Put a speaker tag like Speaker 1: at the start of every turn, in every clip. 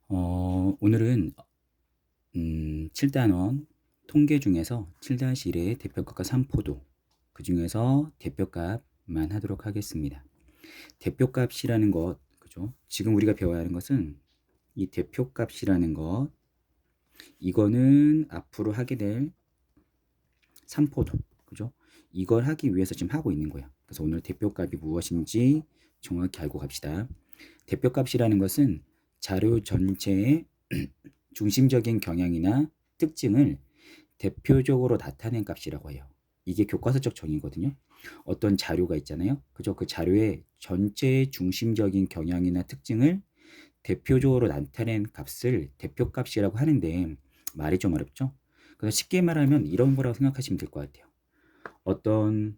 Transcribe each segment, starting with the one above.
Speaker 1: 오늘은 7단원 통계 중에서 7-1의 대표값과 산포도, 그 중에서 대표값만 하도록 하겠습니다. 대표값이라는 것, 그죠? 지금 우리가 배워야 하는 것은 이 대표값이라는 것, 이거는 앞으로 하게 될 산포도, 그죠? 이걸 하기 위해서 지금 하고 있는 거예요. 그래서 오늘 대표값이 무엇인지 정확히 알고 갑시다. 대표값이라는 것은 자료 전체의 중심적인 경향이나 특징을 대표적으로 나타낸 값이라고 해요. 이게 교과서적 정의거든요. 어떤 자료가 있잖아요. 그죠? 그 자료의 전체의 중심적인 경향이나 특징을 대표적으로 나타낸 값을 대표값이라고 하는데 말이 좀 어렵죠? 그래서 쉽게 말하면 이런 거라고 생각하시면 될 것 같아요. 어떤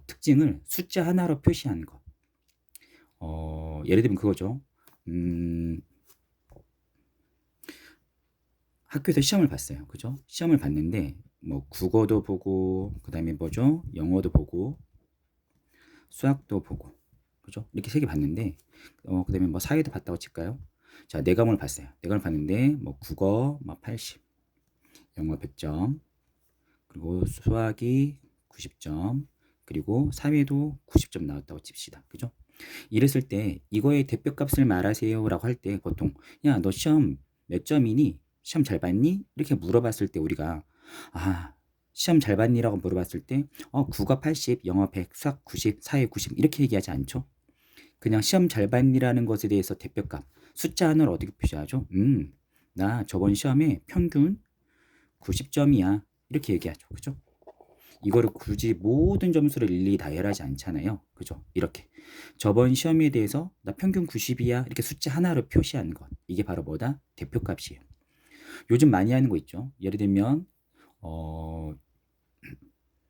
Speaker 1: 특징을 숫자 하나로 표시하는 것. 예를 들면 그거죠. 학교에서 시험을 봤어요. 그죠? 시험을 봤는데 뭐 국어도 보고 그다음에 뭐죠? 영어도 보고 수학도 보고 그죠? 이렇게 세 개 봤는데 그다음에 뭐 사회도 봤다고 칠까요? 자, 네 과목을 봤어요. 네 과목을 봤는데 뭐 국어 막 80, 영어 100점, 그리고 수학이 90점, 그리고 사회도 90점 나왔다고 칩시다. 그죠? 이랬을 때 이거의 대표값을 말하세요라고 할 때 보통 야, 너 시험 몇 점이니? 시험 잘 봤니? 이렇게 물어봤을 때 우리가 아, 시험 잘 봤니라고 물어봤을 때 국어 80, 영어 100, 수학 90, 사회 90 이렇게 얘기하지 않죠? 그냥 시험 잘 봤니라는 것에 대해서 대표값 숫자 하나를 어떻게 표시하죠? 나 저번 시험에 평균 90점이야 이렇게 얘기하죠. 그죠? 이거를 굳이 모든 점수를 일일이 다 해라지 않잖아요. 그죠? 이렇게 저번 시험에 대해서 나 평균 90이야 이렇게 숫자 하나로 표시하는 것, 이게 바로 뭐다? 대표값이에요. 요즘 많이 하는 거 있죠. 예를 들면 어,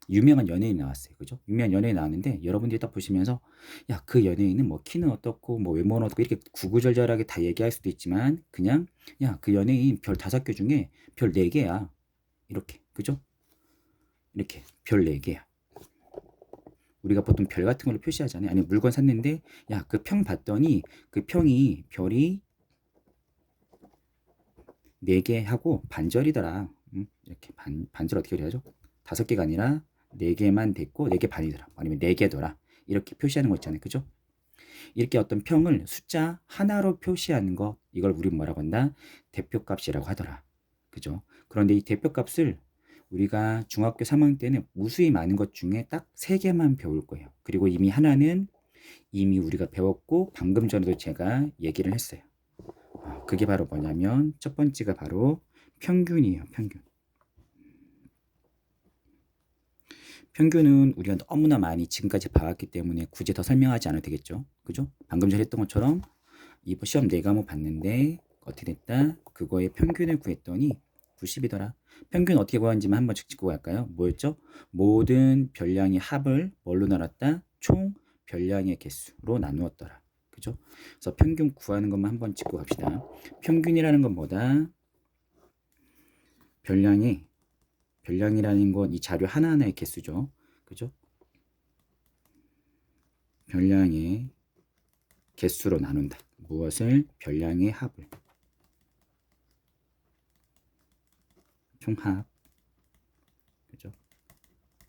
Speaker 1: 유명한 연예인 나왔어요. 그죠? 유명한 연예인 나왔는데 여러분들이 딱 보시면서 야, 그 연예인은 뭐 키는 어떻고 뭐 외모는 어떻고 이렇게 구구절절하게 다 얘기할 수도 있지만 그냥 야, 그 연예인 별 5개 중에 별 4개야. 이렇게. 그죠? 이렇게 별 4개야. 우리가 보통 별 같은 걸로 표시하잖아요. 아니 물건 샀는데 야, 그 평 봤더니 그 평이 별이 4개 하고 반절이더라. 이렇게 반절 어떻게 해야죠? 5개가 아니라 4개만 됐고 4개 반이더라. 아니면 4개더라. 이렇게 표시하는 거 있잖아요. 그죠? 이렇게 어떤 평을 숫자 하나로 표시하는 거, 이걸 우리 뭐라고 한다? 대표값이라고 하더라. 그죠? 그런데 이 대표값을 우리가 중학교 3학년 때는 무수히 많은 것 중에 딱 3개만 배울 거예요. 그리고 이미 하나는 이미 우리가 배웠고 방금 전에도 제가 얘기를 했어요. 그게 바로 뭐냐면 첫 번째가 바로 평균이에요. 평균. 평균은 우리가 너무나 많이 지금까지 봐왔기 때문에 굳이 더 설명하지 않아도 되겠죠. 그죠? 방금 전에 했던 것처럼 이 시험 4과목 봤는데 어떻게 됐다? 그거의 평균을 구했더니 90이더라. 평균 어떻게 구하는지만 한번 짚고 갈까요? 뭐였죠? 모든 별량의 합을 뭘로 나눴다? 총 별량의 개수로 나누었더라. 그죠? 그래서 평균 구하는 것만 한번 짚고 갑시다. 평균이라는 건 뭐다? 별량이라는 건 이 자료 하나하나의 개수죠. 그죠? 별량의 개수로 나눈다. 무엇을? 별량의 합을. 총합. 그죠?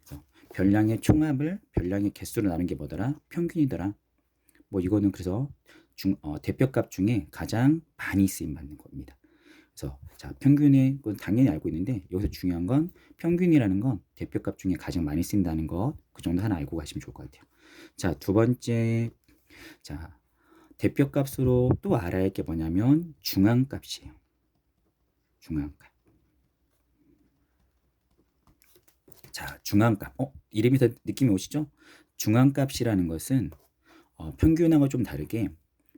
Speaker 1: 그래서 별량의 총합을 별량의 개수로 나눈 게 뭐더라? 평균이더라. 뭐 이거는 그래서 대표값 중에 가장 많이 쓰임 받는 겁니다. 그래서 자, 평균의 건 당연히 알고 있는데 여기서 중요한 건 평균이라는 건 대표값 중에 가장 많이 쓰인다는 것, 그 정도 하나 알고 가시면 좋을 것 같아요. 자, 두 번째, 자, 대표값으로 또 알아야 할 게 뭐냐면 중앙값이에요. 중앙값. 자, 중앙값. 이름에서 느낌이 오시죠? 중앙값이라는 것은 평균하고 좀 다르게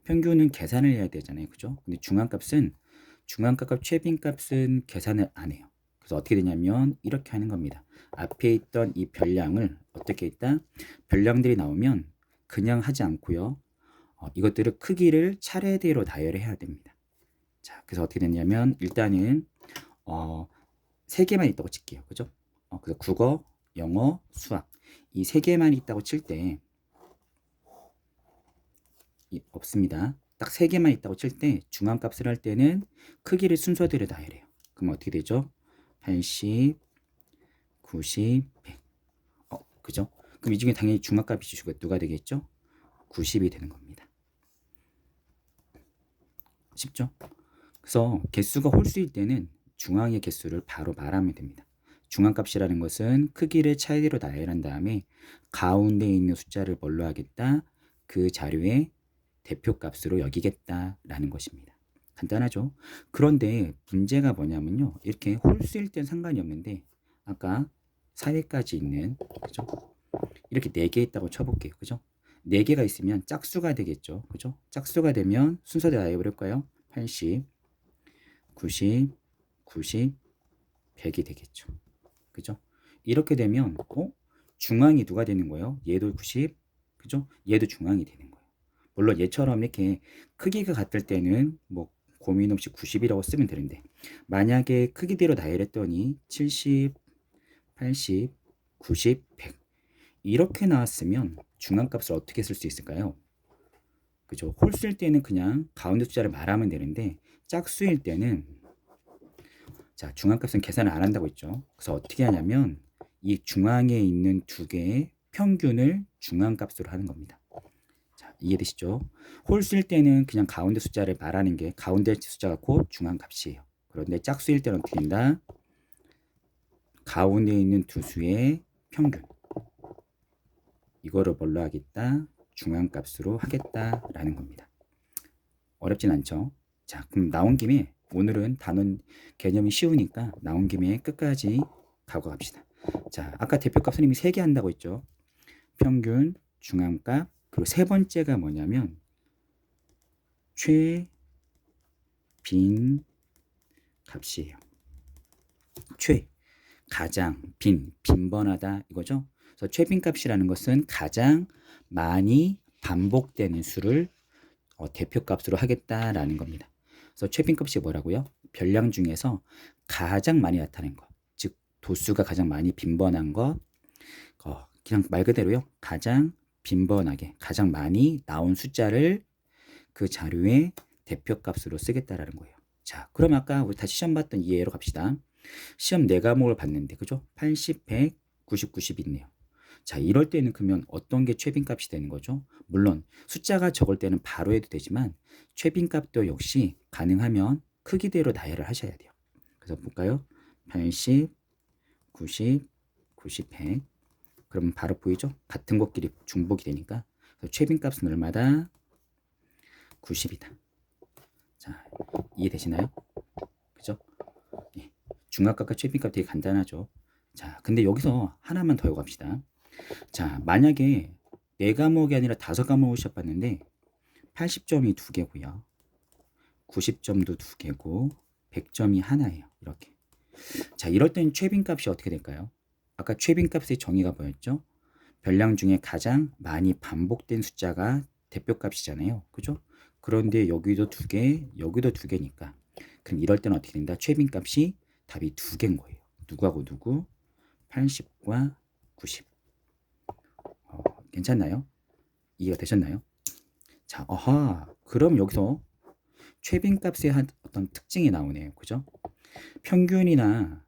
Speaker 1: 평균은 계산을 해야 되잖아요. 그죠? 근데 중앙값과 최빈값은 계산을 안 해요. 그래서 어떻게 되냐면 이렇게 하는 겁니다. 앞에 있던 이 별량을 어떻게 했다? 별량들이 나오면 그냥 하지 않고요. 이것들을 크기를 차례대로 나열해야 됩니다. 자, 그래서 어떻게 됐냐면 일단은 세 개만 있다고 칠게요. 그죠? 그래서 국어, 영어, 수학 이 세 개만 있다고 칠 때 없습니다. 딱 3개만 있다고 칠 때 중앙값을 할 때는 크기를 순서대로 나열해요. 그럼 어떻게 되죠? 80, 90, 100. 그죠? 그럼 이 중에 당연히 중앙값이 누가 되겠죠? 90이 되는 겁니다. 쉽죠? 그래서 개수가 홀수일 때는 중앙의 개수를 바로 말하면 됩니다. 중앙값이라는 것은 크기를 차이로 나열한 다음에 가운데 있는 숫자를 뭘로 하겠다? 그 자료의 대표값으로 여기겠다라는 것입니다. 간단하죠? 그런데 문제가 뭐냐면요. 이렇게 홀수일 땐 상관이 없는데 아까 사이까지 있는 그죠? 이렇게 4개 있다고 쳐볼게요. 그죠? 4개가 있으면 짝수가 되겠죠. 그죠? 짝수가 되면 순서대로 나열해볼까요? 80, 90, 90, 100이 되겠죠. 그죠? 이렇게 되면 중앙이 누가 되는 거예요? 얘도 90, 그죠? 얘도 중앙이 되는 거예요. 물론 얘처럼 이렇게 크기가 같을 때는 뭐 고민 없이 90이라고 쓰면 되는데 만약에 크기대로 나열했더니 70, 80, 90, 100 이렇게 나왔으면 중앙값을 어떻게 쓸 수 있을까요? 그죠? 홀수일 때는 그냥 가운데 숫자를 말하면 되는데 짝수일 때는 자, 중앙값은 계산을 안 한다고 했죠. 그래서 어떻게 하냐면 이 중앙에 있는 두 개의 평균을 중앙값으로 하는 겁니다. 자, 이해되시죠? 홀수일 때는 그냥 가운데 숫자를 말하는 게 가운데 숫자가 곧 중앙값이에요. 그런데 짝수일 때는 어떻게 된다? 가운데 있는 두 수의 평균. 이거를 뭘로 하겠다? 중앙값으로 하겠다라는 겁니다. 어렵진 않죠? 자, 그럼 나온 김에 오늘은 단원 개념이 쉬우니까 나온 김에 끝까지 가고 갑시다. 자, 아까 대표값 선생님이 3개 한다고 했죠. 평균, 중앙값, 그리고 세 번째가 뭐냐면 최빈 값이에요. 가장, 빈번하다 이거죠. 그래서 최빈 값이라는 것은 가장 많이 반복되는 수를 대표값으로 하겠다라는 겁니다. 그래서 최빈 값이 뭐라고요? 별량 중에서 가장 많이 나타낸 것, 즉 도수가 가장 많이 빈번한 것, 그냥 말 그대로요. 가장 빈번하게, 가장 많이 나온 숫자를 그 자료의 대표값으로 쓰겠다라는 거예요. 자, 그럼 아까 우리 다시 시험 봤던 이 예로 갑시다. 시험 4과목을 봤는데, 그죠? 80, 100, 90, 90 있네요. 자, 이럴 때는 그러면 어떤 게 최빈값이 되는 거죠? 물론 숫자가 적을 때는 바로 해도 되지만 최빈값도 역시 가능하면 크기대로 나열을 하셔야 돼요. 그래서 볼까요? 80, 90, 90, 100. 그러면 바로 보이죠? 같은 것끼리 중복이 되니까. 그래서 최빈값은 얼마다? 90이다. 자, 이해되시나요? 그죠? 예. 중앙값과 최빈값 되게 간단하죠. 자, 근데 여기서 하나만 더 해봅시다. 자, 만약에 4과목이 아니라 5과목을 시험 봤는데 80점이 2개고요. 90점도 2개고 100점이 하나예요. 이렇게. 자, 이럴 땐 최빈값이 어떻게 될까요? 아까 최빈값의 정의가 뭐였죠? 별량 중에 가장 많이 반복된 숫자가 대표값이잖아요. 그죠? 그런데 여기도 2개, 여기도 2개니까 그럼 이럴 때는 어떻게 된다? 최빈값이 답이 2개인 거예요. 누구하고 누구? 80과 90. 괜찮나요? 이해가 되셨나요? 자, 그럼 여기서 최빈값의 어떤 특징이 나오네요. 그죠? 평균이나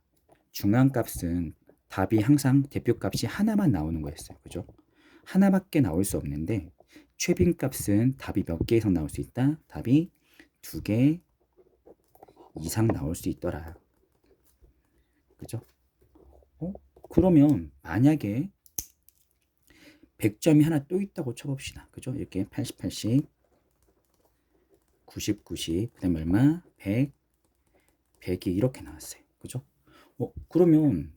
Speaker 1: 중앙값은 답이 항상 대표값이 하나만 나오는 거였어요. 그죠? 하나밖에 나올 수 없는데 최빈값은 답이 몇 개 이상 나올 수 있다? 답이 2개 이상 나올 수 있더라. 그죠? 그러면 만약에 100점이 하나 또 있다고 쳐봅시다. 그죠? 이렇게 80, 80, 90, 90, 그 다음에 얼마? 100, 100이 이렇게 나왔어요. 그죠? 그러면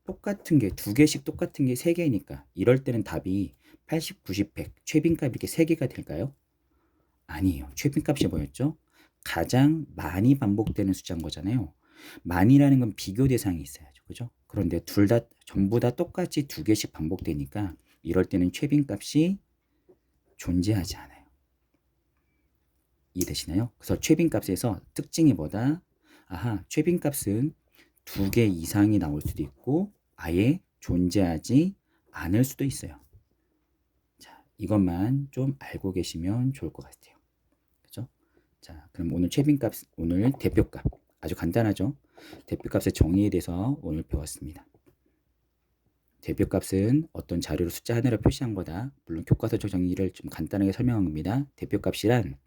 Speaker 1: 똑같은 게 2개씩 똑같은 게 3개니까 이럴 때는 답이 80, 90, 100 최빈값 이렇게 3개가 될까요? 아니에요. 최빈값이 뭐였죠? 가장 많이 반복되는 숫자인 거잖아요. 많이라는 건 비교 대상이 있어야죠. 그죠? 그런데 둘 다 전부 다 똑같이 2개씩 반복되니까 이럴 때는 최빈값이 존재하지 않아요. 이해되시나요? 그래서 최빈값에서 특징이 뭐다? 최빈값은 2개 이상이 나올 수도 있고 아예 존재하지 않을 수도 있어요. 자, 이것만 좀 알고 계시면 좋을 것 같아요. 자, 그럼 오늘 최빈값, 오늘 대표값. 아주 간단하죠? 대표값의 정의에 대해서 오늘 배웠습니다. 대표값은 어떤 자료를 숫자 하나로 표시한 거다. 물론 교과서적 정의를 좀 간단하게 설명한 겁니다. 대표값이란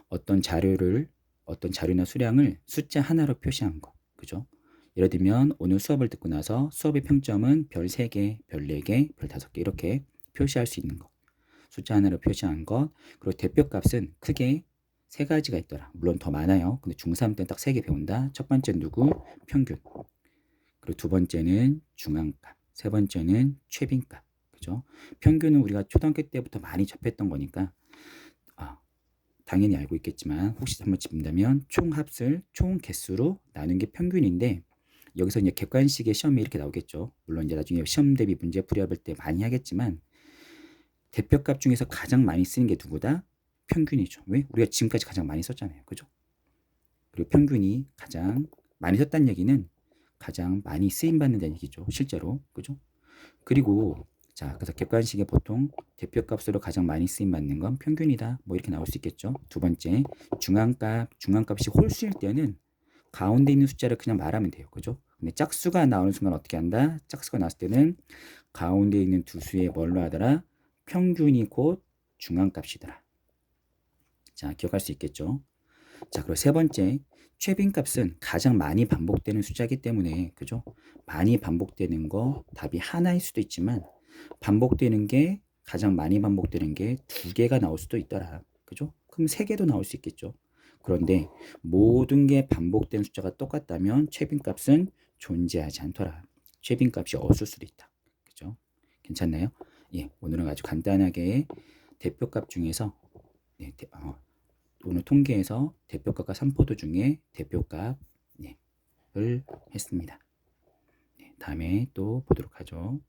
Speaker 1: 어떤 자료나 수량을 숫자 하나로 표시한 거. 그죠? 예를 들면 오늘 수업을 듣고 나서 수업의 평점은 별 3개, 별 4개, 별 5개 이렇게 표시할 수 있는 것. 숫자 하나로 표시한 것. 그리고 대표값은 크게 3가지가 있더라. 물론 더 많아요. 근데 중3 때는 딱 3개 배운다. 첫 번째는 누구? 평균. 그리고 두 번째는 중앙값. 세 번째는 최빈값. 그죠? 평균은 우리가 초등학교 때부터 많이 접했던 거니까 당연히 알고 있겠지만 혹시 한번 짚는다면 총합을 총 개수로 나눈 게 평균인데 여기서 이제 객관식의 시험이 이렇게 나오겠죠. 물론 이제 나중에 시험 대비 문제 풀이할 때 많이 하겠지만 대표값 중에서 가장 많이 쓰는 게 누구다? 평균이죠. 왜? 우리가 지금까지 가장 많이 썼잖아요. 그죠? 그리고 평균이 가장 많이 썼다는 얘기는 가장 많이 쓰임 받는다는 얘기죠. 실제로. 그죠? 그리고 자, 그래서 객관식에 보통 대표값으로 가장 많이 쓰임 받는 건 평균이다. 뭐 이렇게 나올 수 있겠죠. 두 번째, 중앙값이 홀수일 때는 가운데 있는 숫자를 그냥 말하면 돼요. 그죠? 근데 짝수가 나오는 순간 어떻게 한다? 짝수가 나왔을 때는 가운데 있는 두 수의 뭘로 하더라? 평균이 곧 중앙값이더라. 자, 기억할 수 있겠죠? 자, 그리고 세 번째, 최빈값은 가장 많이 반복되는 숫자이기 때문에, 그죠? 많이 반복되는 거 답이 하나일 수도 있지만 반복되는 게 가장 많이 반복되는 게 2개가 나올 수도 있더라. 그죠? 그럼 3개도 나올 수 있겠죠. 그런데 모든 게 반복된 숫자가 똑같다면 최빈값은 존재하지 않더라. 최빈값이 없을 수도 있다. 그죠? 괜찮나요? 예, 오늘은 아주 간단하게 대표값 중에서 오늘 통계에서 대표값과 산포도 중에 대표값을 했습니다. 다음에 또 보도록 하죠.